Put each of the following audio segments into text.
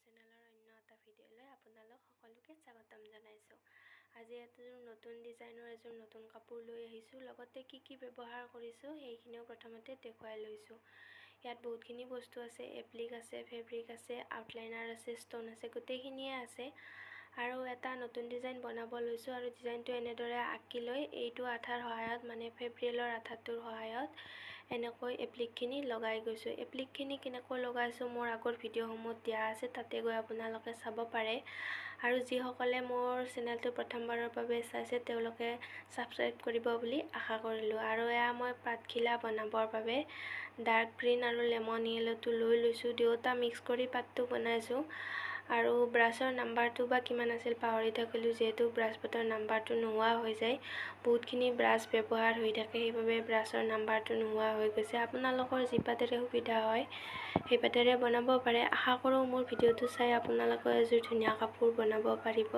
চেনেলৰ অন্য এটা ভিডিঅ'লৈ আপোনালোক সকলোকে স্বাগতম জনাইছোঁ। আজি এযোৰ নতুন ডিজাইনৰ এযোৰ নতুন কাপোৰ লৈ আহিছোঁ। লগতে কি ব্যৱহাৰ কৰিছোঁ সেইখিনিও প্ৰথমতে দেখুৱাই লৈছোঁ। ইয়াত বহুতখিনি বস্তু আছে, এপ্লিক আছে, ফেব্ৰিক আছে, আউটলাইনাৰ আছে, ষ্টন আছে, গোটেইখিনিয়ে আছে। আৰু এটা নতুন ডিজাইন বনাব লৈছোঁ আৰু ডিজাইনটো এনেদৰে আঁকি লৈ এইটো আঠাৰ সহায়ত মানে ফেব্ৰিলৰ আঠাটোৰ সহায়ত এনেকৈ এপ্লিকখিনি লগাই গৈছোঁ। এপ্লিকখিনি কেনেকৈ লগাইছোঁ মোৰ আগৰ ভিডিঅ'সমূহত দিয়া আছে, তাতে গৈ আপোনালোকে চাব পাৰে। আৰু যিসকলে মোৰ চেনেলটো প্ৰথমবাৰৰ বাবে চাইছে তেওঁলোকে ছাবস্ক্ৰাইব কৰিব বুলি আশা কৰিলোঁ। আৰু এয়া মই পাতখিলা বনাবৰ বাবে ডাৰ্ক গ্ৰীণ আৰু লেমন য়েল্লোটো লৈ লৈছোঁ। দুয়োটা মিক্স কৰি পাতটো বনাইছোঁ। আৰু ব্ৰাছৰ নাম্বাৰটো বা কিমান আছিল পাহৰি থাকিলোঁ, যিহেতু ব্ৰাছ পাতৰ নাম্বাৰটো নোহোৱা হৈ যায়। বহুতখিনি ব্ৰাছ ব্যৱহাৰ হৈ থাকে, সেইবাবে ব্ৰাছৰ নাম্বাৰটো নোহোৱা হৈ গৈছে। আপোনালোকৰ যি পাতেৰে সুবিধা হয় সেই পাতেৰে বনাব পাৰে। আশা কৰোঁ মোৰ ভিডিঅ'টো চাই আপোনালোকে এযোৰ ধুনীয়া কাপোৰ বনাব পাৰিব।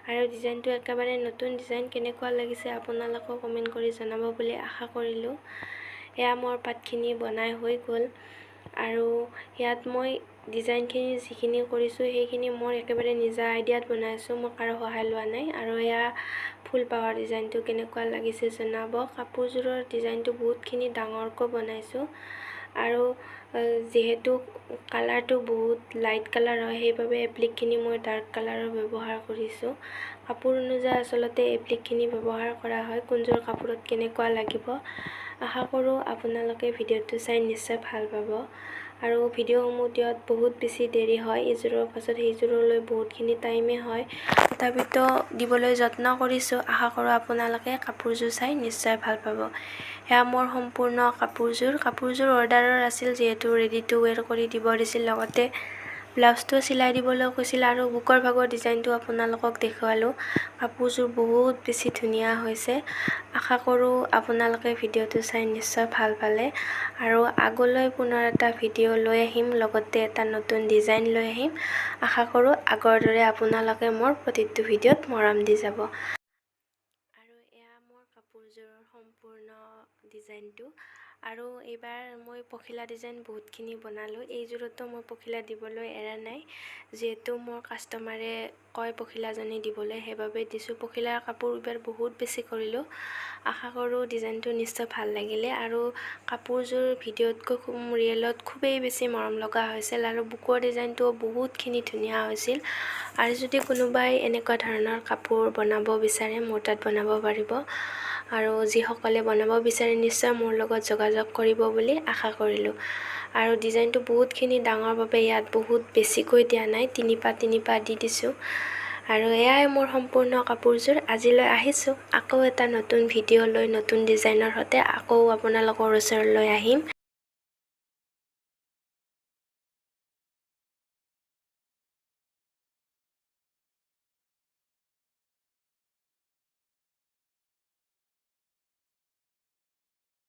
আৰু ডিজাইনটো একেবাৰে নতুন ডিজাইন, কেনেকুৱা লাগিছে আপোনালোকেও কমেণ্ট কৰি জনাব বুলি আশা কৰিলোঁ। এয়া মোৰ পাতখিনি বনাই হৈ গ'ল। আৰু ইয়াত মই ডিজাইনখিনি যিখিনি কৰিছোঁ সেইখিনি মোৰ একেবাৰে নিজা আইডিয়াত বনাইছোঁ, মই কাৰো সহায় লোৱা নাই। আৰু এয়া ফুল পাহৰ ডিজাইনটো কেনেকুৱা লাগিছে জনাব। কাপোৰযোৰৰ ডিজাইনটো বহুতখিনি ডাঙৰকৈ বনাইছোঁ। আৰু যিহেতু কালাৰটো বহুত লাইট কালাৰ হয়, সেইবাবে এপ্লিকখিনি মই ডাৰ্ক কালাৰৰ ব্যৱহাৰ কৰিছোঁ। কাপোৰ অনুযায়ী আচলতে এপ্লিকখিনি ব্যৱহাৰ কৰা হয়, কোনযোৰ কাপোৰত কেনেকুৱা লাগিব। আশা কৰোঁ আপোনালোকে ভিডিঅ'টো চাই নিশ্চয় ভাল পাব। আৰু ভিডিঅ'সমূহ দিয়াত বহুত বেছি দেৰি হয়, ইযোৰৰ পাছত সেইযোৰলৈ বহুতখিনি টাইমেই হয়, তথাপিতো দিবলৈ যত্ন কৰিছোঁ। আশা কৰোঁ আপোনালোকে কাপোৰযোৰ চাই নিশ্চয় ভাল পাব। এয়া মোৰ সম্পূৰ্ণ কাপোৰযোৰ অৰ্ডাৰৰ আছিল, যিহেতু ৰেডি টু ৱেৰ কৰি দিব দিছিল। লগতে ব্লাউজটো চিলাই দিবলৈ কৈছিল। আৰু বুকৰ ভাগৰ ডিজাইনটো আপোনালোকক দেখুৱালোঁ। কাপোৰযোৰ বহুত বেছি ধুনীয়া হৈছে। আশা কৰোঁ আপোনালোকে ভিডিঅ'টো চাই নিশ্চয় ভাল পালে। আৰু আগলৈ পুনৰ এটা ভিডিঅ' লৈ আহিম, লগতে এটা নতুন ডিজাইন লৈ আহিম। আশা কৰোঁ আগৰ দৰে আপোনালোকে মোৰ প্ৰতিটো ভিডিঅ'ত মৰম দি যাব। আৰু এয়া মোৰ কাপোৰযোৰৰ সম্পূৰ্ণ ডিজাইনটো। আৰু এইবাৰ মই পখিলা ডিজাইন বহুতখিনি বনালোঁ। এইযোৰতো মই পখিলা দিবলৈ এৰা নাই, যিহেতু মোৰ কাষ্টমাৰে কয় পখিলাজনী দিবলৈ, সেইবাবে দিছোঁ। পখিলাৰ কাপোৰ এইবাৰ বহুত বেছি কৰিলোঁ। আশা কৰোঁ ডিজাইনটো নিশ্চয় ভাল লাগিলে। আৰু কাপোৰযোৰ ভিডিঅ'তকৈ ৰিয়েলত খুবেই বেছি মৰম লগা হৈছিল। আৰু বুকৰ ডিজাইনটোও বহুতখিনি ধুনীয়া হৈছিল। আৰু যদি কোনোবাই এনেকুৱা ধৰণৰ কাপোৰ বনাব বিচাৰে মোৰ তাত বনাব পাৰিব। আৰু যিসকলে বনাব বিচাৰে নিশ্চয় মোৰ লগত যোগাযোগ কৰিব বুলি আশা কৰিলোঁ। আৰু ডিজাইনটো বহুতখিনি ডাঙৰ বাবে ইয়াত বহুত বেছিকৈ দিয়া নাই, 3 পা দি দিছোঁ। আৰু এয়াই মোৰ সম্পূৰ্ণ কাপোৰযোৰ। আজিলৈ আহিছোঁ, আকৌ এটা নতুন ভিডিঅ' লৈ নতুন ডিজাইনৰ সৈতে আকৌ আপোনালোকৰ ওচৰলৈ আহিম।